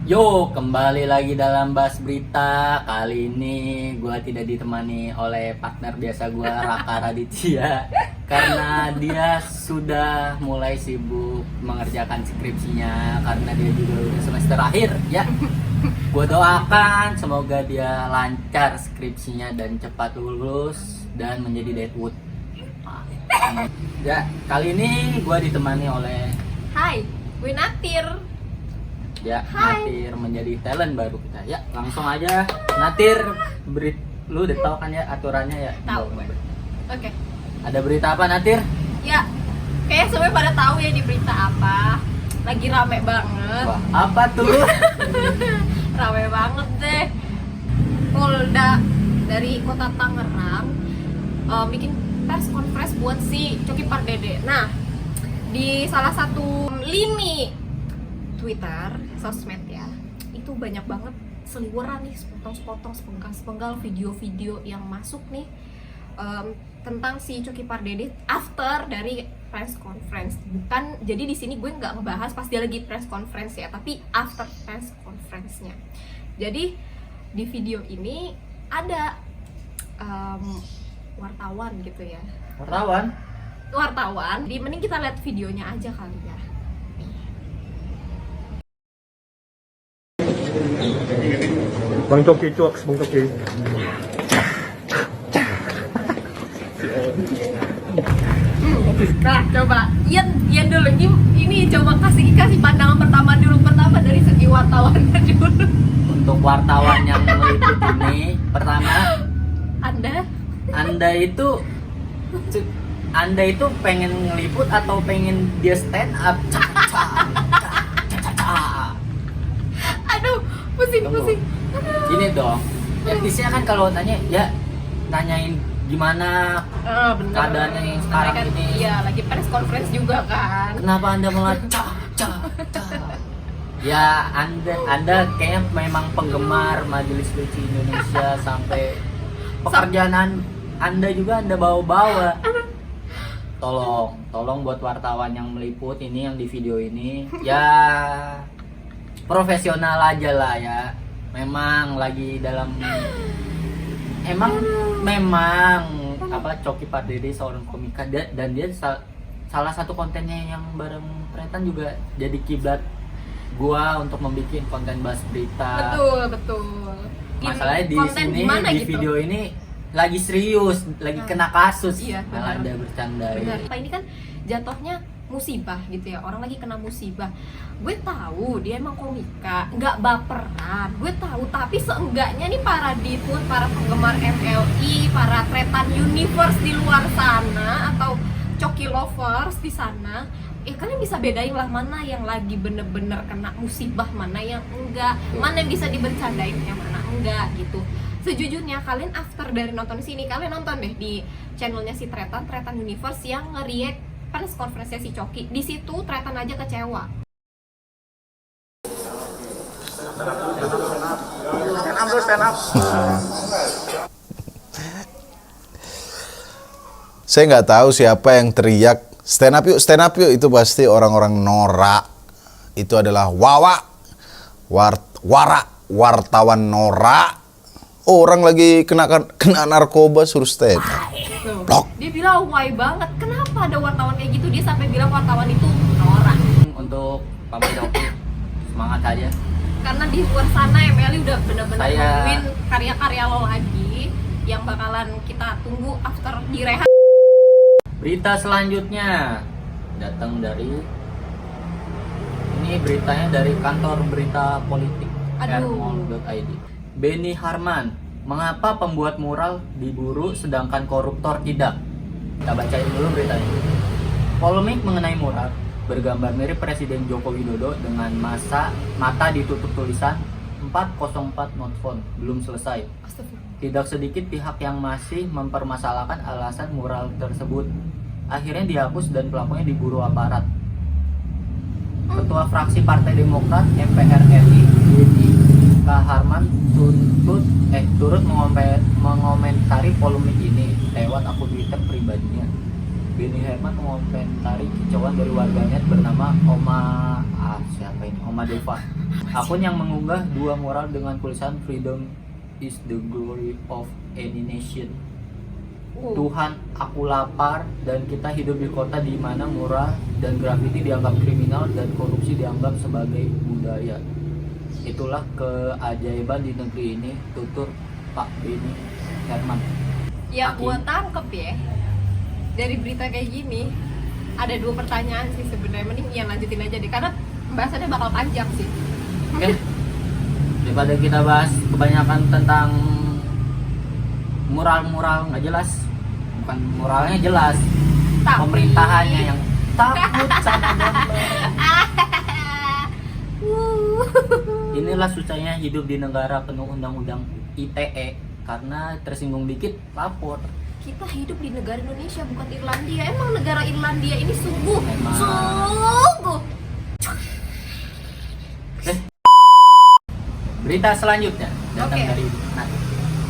Yo, kembali lagi dalam Bahas Berita. Kali ini gue tidak ditemani oleh partner biasa gue, Raka Raditya, karena dia sudah mulai sibuk mengerjakan skripsinya karena dia juga udah semester akhir. Ya, gue doakan semoga dia lancar skripsinya dan cepat lulus dan menjadi Deadwood. Ya, kali ini gue ditemani oleh Hai, gue Natir. ya, Hai. Natir menjadi talent baru kita. Ya, langsung aja. Natir, lu udah tahu kan ya aturannya ya? Tahu gue. Oke. Ada berita apa, Natir? Ya, kayaknya semuanya pada tahu ya di berita apa. Lagi rame banget. Wah, apa tuh? Rame banget deh. Polda dari Kota Tangerang bikin press conference buat si Coki Pardede. Nah, di salah satu lini Twitter, sosmed ya, itu banyak banget seliweran nih, sepotong-sepotong, sepenggal-sepenggal video-video yang masuk nih tentang si Coki Pardede after dari press conference. Bukan, jadi di sini gue nggak ngebahas pas dia lagi press conference ya, tapi after press conference-nya. Jadi di video ini ada wartawan gitu ya. Wartawan. Jadi mending kita lihat videonya aja kali ya. Bang Coki cuaks, Bang Coki. Nah, coba Ian dulu. Ini coba kasih pandangan pertama dari segi wartawannya dulu. Untuk wartawan yang meliput ini, pertama, Anda itu pengen ngeliput atau pengen dia stand up? Aduh, pusing. Aduh. Gini dong, etisnya kan kalau tanya ya nanyain gimana Bener. keadaannya yang sekarang Kan, ini. iya, lagi press conference juga kan. Kenapa Anda malah Ya, Anda kayaknya memang penggemar Majelis Lucu Indonesia sampai pekerjaan Anda juga Anda bawa-bawa. Tolong buat wartawan yang meliput ini, yang di video ini, ya profesional aja lah ya. Memang lagi dalam memang apa, Coki Pardede seorang komika dan dia salah satu kontennya yang bareng Tretan juga jadi kiblat gua untuk membuat konten Bahas Berita. Betul. Masalahnya di sini di gitu? video ini lagi serius, lagi kena kasus, Iya, malah benar. ada bercanda. Benar. Ini kan jatuhnya musibah gitu ya, orang lagi kena musibah. Gue tahu dia emang komika, nggak baperan, gue tahu, tapi seenggaknya nih para ditut, para penggemar MLI, para Tretan Universe di luar sana atau Coki lovers di sana, kalian bisa bedain lah mana yang lagi bener-bener kena musibah, mana yang enggak, mana yang bisa dibercandain, yang mana enggak gitu. Sejujurnya kalian after dari nonton sini, kalian nonton deh di channelnya si Tretan Universe yang nge-react press conference-nya si Coki. Di situ Tretan aja kecewa. Stand up. Saya nggak tahu siapa yang teriak stand up yuk, itu pasti orang-orang norak. Itu adalah wartawan norak. Orang lagi kena narkoba suruh stand up. Tuh, dia bilang why banget. Kenapa ada wartawan kayak gitu? Dia sampai bilang wartawan itu norak. Untuk Paman Coki, semangat aja. Karena di luar sana MLI udah benar-benar Saya- nungguin karya-karya lo lagi yang bakalan kita tunggu after direhat. Berita selanjutnya datang dari, ini beritanya dari kantor berita politik Aduh. rmol.id. Beni Harman, mengapa pembuat mural diburu sedangkan koruptor tidak? Kita bacain dulu beritanya. Polemik mengenai mural bergambar mirip Presiden Joko Widodo dengan mata ditutup tulisan 404 not found belum selesai. Astagfirullah. Tidak sedikit pihak yang masih mempermasalahkan alasan mural tersebut. Akhirnya dihapus dan pelakunya diburu aparat. Ketua fraksi Partai Demokrat MPR RI Beni Harman turut mengomentari polemik ini lewat akun Twitter pribadinya. Beni Harman mengomentari kicauan dari warganet bernama Oma Deva Akun yang mengunggah 2 mural dengan tulisan "Freedom is the glory of any nation". Tuhan, aku lapar, dan kita hidup di kota di mana mural dan grafiti dianggap kriminal dan korupsi dianggap sebagai budaya. Itulah keajaiban di negeri ini, tutur Pak Beni Herman. Ya Aki. gua tangkep ya, dari berita kayak gini ada 2 pertanyaan sih sebenarnya. Mending yang lanjutin aja deh, karena bahasannya bakal panjang sih. Oke, daripada kita bahas kebanyakan tentang mural-mural nggak jelas, bukan muralnya jelas, Tapi- pemerintahannya yang takut sama gambar. Inilah susahnya hidup di negara penuh undang-undang ITE, karena tersinggung dikit lapor. Kita hidup di negara Indonesia, bukan Irlandia. Emang negara Irlandia ini sungguh Emang. sungguh Berita selanjutnya datang Oke. dari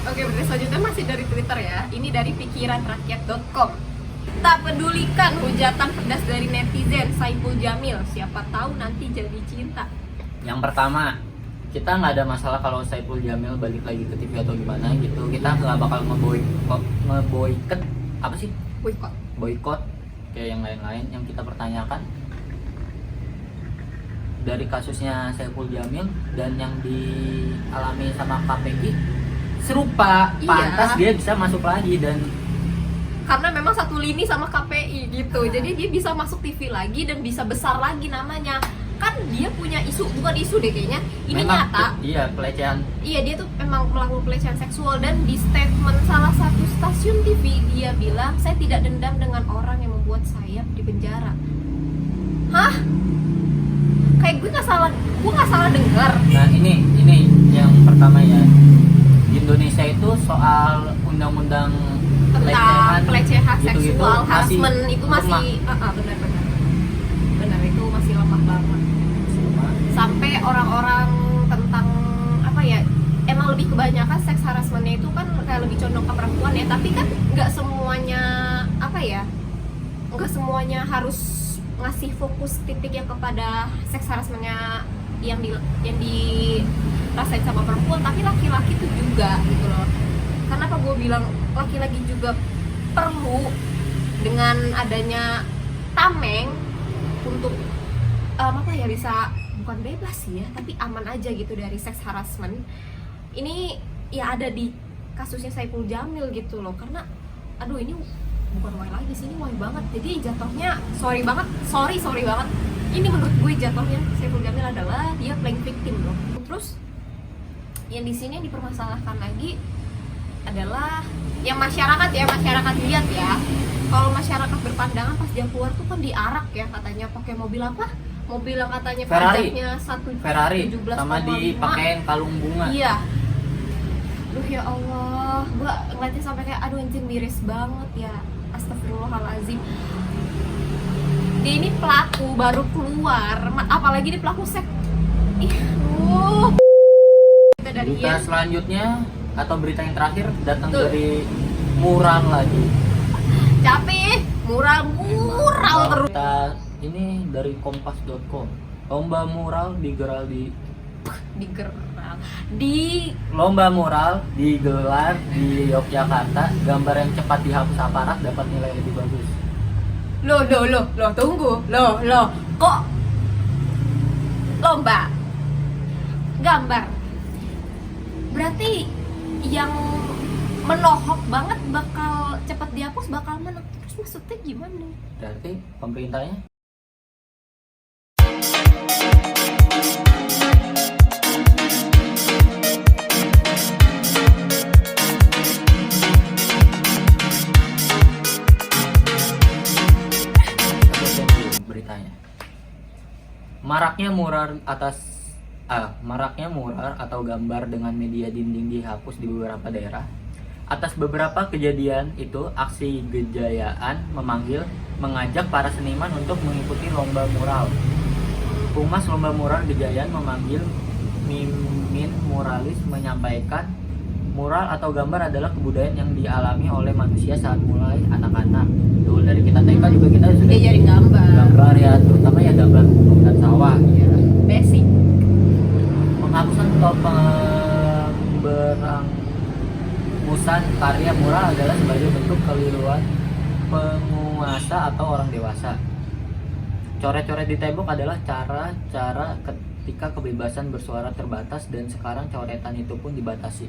Oke, berita selanjutnya masih dari Twitter ya. Ini dari pikiranrakyat.com. Tak pedulikan hujatan pedas dari netizen Saiful Jamil. Siapa tahu nanti jadi cinta. Yang pertama, kita nggak ada masalah kalau Saiful Jamil balik lagi ke TV atau gimana gitu. Kita nggak bakal ngeboikot apa sih? Boykot. Boykot kayak yang lain-lain. Yang kita pertanyakan dari kasusnya Saiful Jamil dan yang dialami sama KPI serupa, Iya. pantas dia bisa masuk lagi. Dan Karena memang satu lini sama KPI gitu. Jadi dia bisa masuk TV lagi dan bisa besar lagi namanya. Kan dia punya isu, bukan isu deh kayaknya. Ini memang nyata. iya, pelecehan. Iya, dia tuh memang melakukan pelecehan seksual. Dan di statement salah satu stasiun TV dia bilang, "Saya tidak dendam dengan orang yang membuat saya di penjara." Hah? Kayak gue nggak salah dengar. Nah, ini yang pertama ya. Di Indonesia itu soal undang-undang Tentang pelecehan gitu-gitu seksual, harassment itu lemah. masih benar itu masih lemah banget. Sampai orang-orang tentang apa ya, emang lebih kebanyakan seks harassmentnya itu kan kayak lebih condong ke perempuan ya, tapi kan nggak semuanya apa ya, nggak semuanya harus ngasih fokus titiknya kepada seks harassmentnya yang dirasain sama perempuan, tapi laki-laki itu juga gitu loh. Karena apa gue bilang laki-laki juga perlu dengan adanya tameng untuk apa ya, bisa bukan bebas sih ya, tapi aman aja gitu dari seks harassment. Ini ya ada di kasusnya Saiful Jamil gitu loh. Karena aduh, ini bukan why lagi sih, ini why banget. Jadi jatuhnya sorry banget. Ini menurut gue jatuhnya Saiful Jamil adalah dia playing victim loh. Terus yang di sini dipermasalahkan lagi adalah yang masyarakat lihat ya. Kalau masyarakat berpandangan pas dia keluar tuh kan diarak ya, katanya pakai mobil apa? Mobil yang katanya Ferrari. pajaknya Ferrari 17,5. sama dipakein kalung bunga. Iya. Duh ya Allah, gua ngeliatnya sampai kayak aduh anjing miris banget ya. Astagfirullahalazim. Dia ini pelaku baru keluar, apalagi dia pelaku seks. Ih, Kita dari Berita dia. selanjutnya atau berita yang terakhir datang Tuh. dari mural lagi. Capek, mural terus. Kita ini dari kompas.com. Lomba mural digelar Lomba mural digelar di Yogyakarta. Gambar yang cepat dihapus aparat dapat nilai lebih bagus. Loh, tunggu. Kok lomba gambar? Berarti yang menohok banget bakal cepat dihapus bakal menang. Terus maksudnya gimana? Berarti pemerintahnya beritanya. Maraknya mural atau gambar dengan media dinding dihapus di beberapa daerah. Atas beberapa kejadian itu, aksi Gejayaan mengajak para seniman untuk mengikuti lomba mural. Humas Lomba Mural Gejayaan memanggil Mimin Muralis menyampaikan mural atau gambar adalah kebudayaan yang dialami oleh manusia saat mulai anak-anak. Tuh, dari kita TK juga kita sudah Dia jadi gambar. gambar ya, terutama ya gambar gunung dan sawah. Basic. atau pemberangusan karya mural adalah sebagai bentuk keliruan penguasa atau orang dewasa. Coret-coret di tembok adalah cara-cara ketika kebebasan bersuara terbatas, dan sekarang coretan itu pun dibatasi.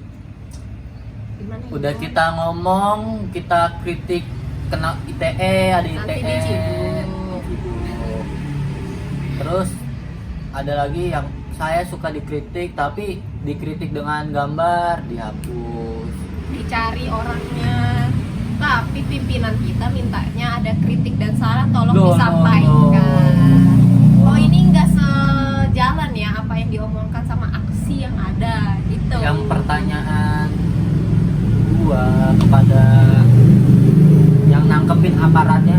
Gimana ya? Udah kita ngomong, kita kritik kena ITE, ada Nanti ITE. diciduk. Diciduk. Terus ada lagi yang saya suka dikritik, tapi dikritik dengan gambar dihapus. Dicari orangnya, tapi pimpinan kita mintanya ada kritik dan saran tolong Loh, disampaikan. Oh ini nggak sejalan ya apa yang diomongkan sama aksi yang ada gitu. Yang pertanyaan gua kepada yang nangkepin aparatnya,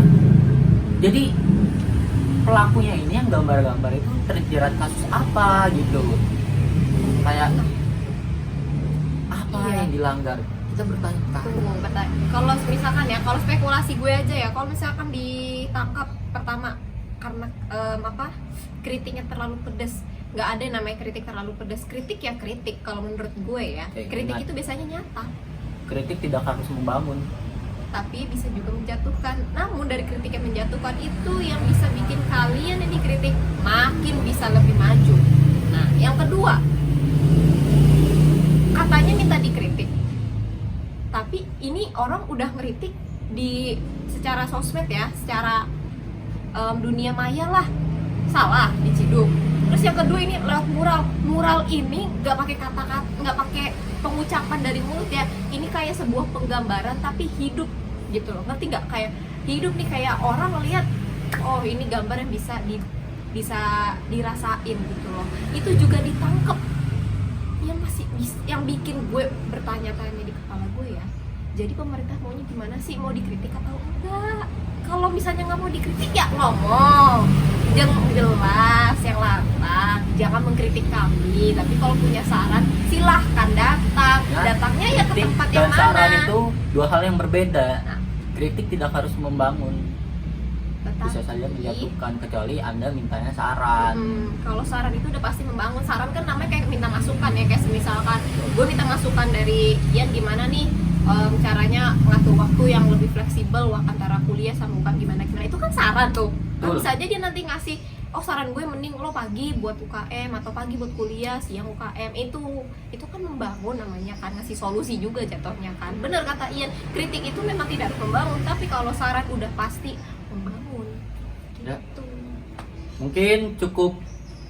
jadi pelakunya ini yang gambar-gambar itu terjerat kasus apa gitu, kayak apa Iya. yang dilanggar, kita bertanya. Tunggu, kalau misalkan ya, kalau spekulasi gue aja ya, kalau misalkan ditangkap pertama karena kritiknya terlalu pedes, nggak ada yang namanya kritik terlalu pedes. Kritik ya kritik, kalau menurut gue ya, Oke, kritik ingat. itu biasanya nyata, Kritik tidak harus membangun. tapi bisa juga menjatuhkan. Namun dari kritik yang menjatuhkan itu yang bisa bikin kalian yang dikritik makin bisa lebih maju. Nah, yang kedua, katanya minta dikritik, tapi ini orang udah ngeritik di secara sosmed ya, secara dunia maya lah, salah diciduk. Terus yang kedua ini lewat mural ini nggak pakai kata-kata, nggak pakai pengucapan dari mulut ya, ini kayak sebuah penggambaran tapi hidup gitu loh, ngerti nggak? Kayak hidup nih, kayak orang ngelihat oh ini gambar yang bisa dirasain gitu loh. Itu juga ditangkep. Yang bikin gue bertanya-tanya di kepala gue ya, jadi pemerintah maunya gimana sih, mau dikritik atau enggak? Kalau misalnya nggak mau dikritik ya ngomong yang jelas, yang lantang, jangan mengkritik kami. Tapi kalau punya saran silahkan datang. Ya, Datangnya ya ke kritik tempat dan yang saran mana. itu dua hal yang berbeda. Nah. Kritik tidak harus membangun, bisa Tetapi- saja menjatuhkan, kecuali Anda mintanya saran. Kalau saran itu udah pasti membangun. Saran kan namanya kayak minta masukan ya, kayak misalkan gue minta masukan dari Ian gimana nih caranya ngatur waktu yang lebih fleksibel antara kuliah sama UKM gimana, itu kan saran tuh. Kan Betul. bisa aja dia nanti ngasih, oh saran gue mending lo pagi buat UKM atau pagi buat kuliah, siang UKM. Itu kan membangun namanya kan, ngasih solusi juga jatuhnya kan. Bener kata Ian, kritik itu memang tidak harus membangun, tapi kalau saran udah pasti membangun Ya. gitu. Mungkin cukup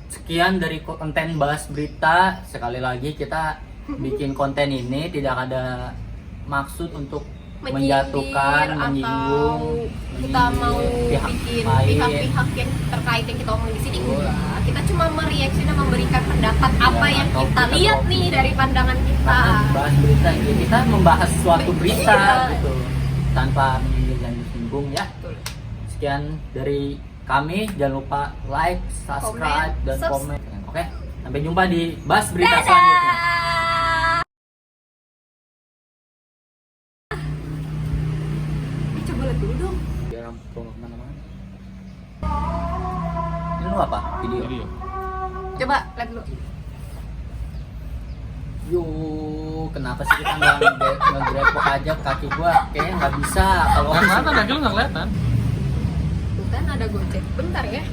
sekian dari konten bahas berita. Sekali lagi kita bikin konten ini tidak ada maksud untuk menjatuhkan, menyinggung, kita mau pihak bikin lain. pihak-pihak yang terkait yang kita omongin di sini Betul. enggak. Kita cuma mereaksi dan memberikan pendapat apa yang atau kita kita lihat mau- nih dari pandangan kita. Karena bahas berita ini kita membahas suatu berita Iya. gitu, tanpa menyinggung dan disinggung ya. Betul. Sekian dari kami, jangan lupa like, subscribe, Komen, dan subs- komen. Oke, sampai jumpa di bahas berita Dadah! selanjutnya. Coba lihat dulu dong. Biar aku nggak kemana-mana. Ini lu apa? Video? Coba lihat dulu. Yuk, kenapa sih kita nggak nge-grepok aja kaki gua? Kayaknya nggak bisa. Kalau Kelihatan kaki lu nggak kelihatan. Tuh kan ada Gojek. Bentar ya.